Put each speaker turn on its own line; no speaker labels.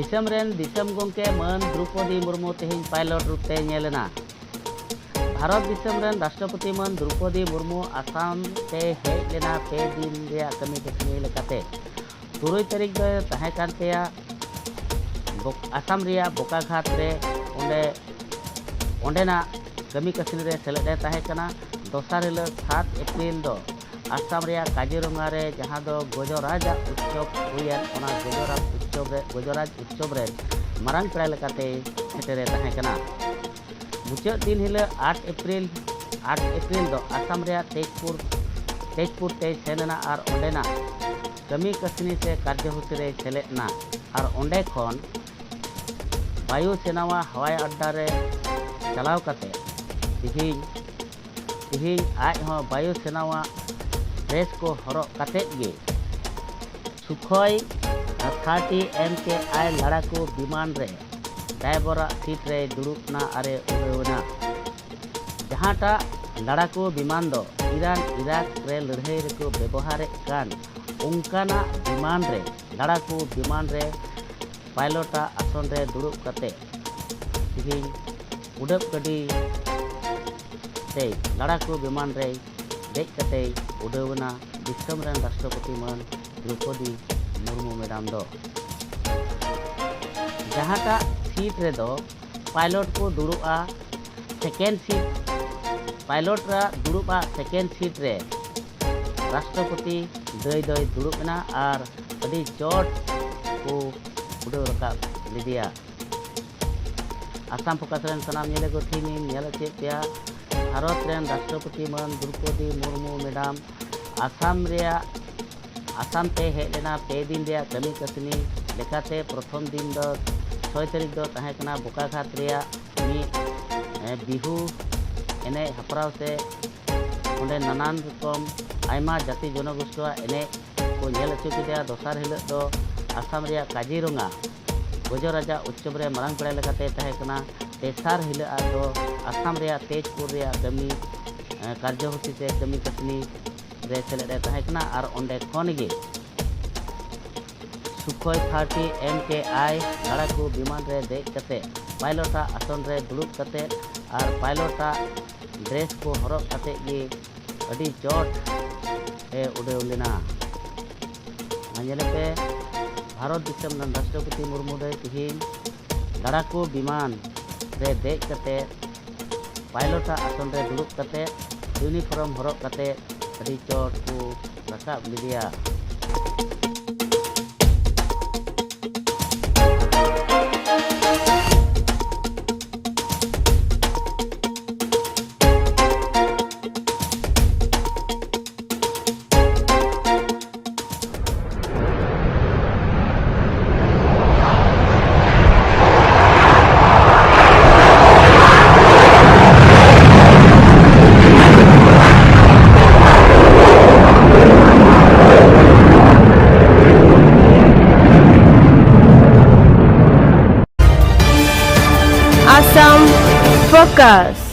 दिसम गोंके मन द्रौपदी मुर्मू तेहन पायलट रूपते नेलना। भारत दिसम राष्ट्रपति मन द्रौपदी मुर्मू आसाम ते हेज लेना 2 दिन रे कमी कसनी लेकाते 3 तारीख दो तहे कानतेया आसाम रिया बोकाघाट रे ओंडेना कमी कसनी रे सेलेदे तहे कना। दोसार हिल 7 एप्रिल दो आसाम रिया काजीरंगा रे जहां दो गजराज उत्सव हुयन ओना गजराज उत्सव रे मारांग पेड़ा लेकाते सेटेरे तहे कना। मुचाद दिन हिल 8 एप्रिल दो आसाम रिया तेजपुर ते सेनना और ओंडेना कमी कसनी से कार्यसूची रे सेलेदना और ओंडे खन वायु सेनावा हवाई अड्डा रे चलाव काते तिहिं आज हो वायु सेनावा ड्रेस को हरक काते गे सुखोई 30 MKI लड़ाकू विमान रे ड्राइवर सीट रे दुड़ुबना आरे उड़ावना। जहांटा लड़ाकू विमान दो ईरान इराक रे लड़ाई रेको व्यवहार कान उनकाना विमान रे लड़ाकू विमान रे पायलटा आसन रे दुड़ुब काते तिहिं उड़ब गडी ते लड़ाकू विमान रे देख काते उड़ावना दिसम रेन राष्ट्रपति मन द्रौपदी मुर्मू मैडम दो। जहांटा सीट रे दो पायलट को दुड़ुबा सेकेंड सीट पायलट रा दुड़ुबा सेकेंड सीट रे राष्ट्रपति दई दुड़ुबना और अड़ी चोट को उड़ाव रकाब लिदिया। आसाम फोकस रेन सनाम नेले को थी नेल चेक पेया भारत रेन राष्ट्रपति मन द्रौपदी मुर्मू मैडम आसाम ते हेज लेना 2 दिन रे कमी कसनी लेकाते प्रथम दिन दो 6 तारीख दो तहे कना बोकाघाट रे बिहू एने हपराव से ओंडे नानान रकम आयमा जाति जनगोष्ठी एने को नेल अचु केदा। दोसार हिल दो आसाम रे काजीरंगा गजराजा उत्सव रे मारांग पेड़ा लेकाते तहे कना। तेसार हिल दो आसाम रे तेजपुर रे कमी कार्यसूची से कमी कसनी रे सेलेदे तहे कना और ओंडे खन गे सुखोई 30 MKI लड़ाकू विमान रे देख कते पायलटा आसन रे दुड़ुब कते और पायलटा ड्रेस को हरक कते गे अड़ी चोट ए उड़ाव लेना। पे भारत दिसम राष्ट्रपति मुर्मू रे तिहिं लड़ाकू विमान रे देख कते पायलटा आसन रे दुड़ुब कते यूनिफॉर्म हरक कते अड़ी चोट को रकाब लिदिया।
Assam Focus.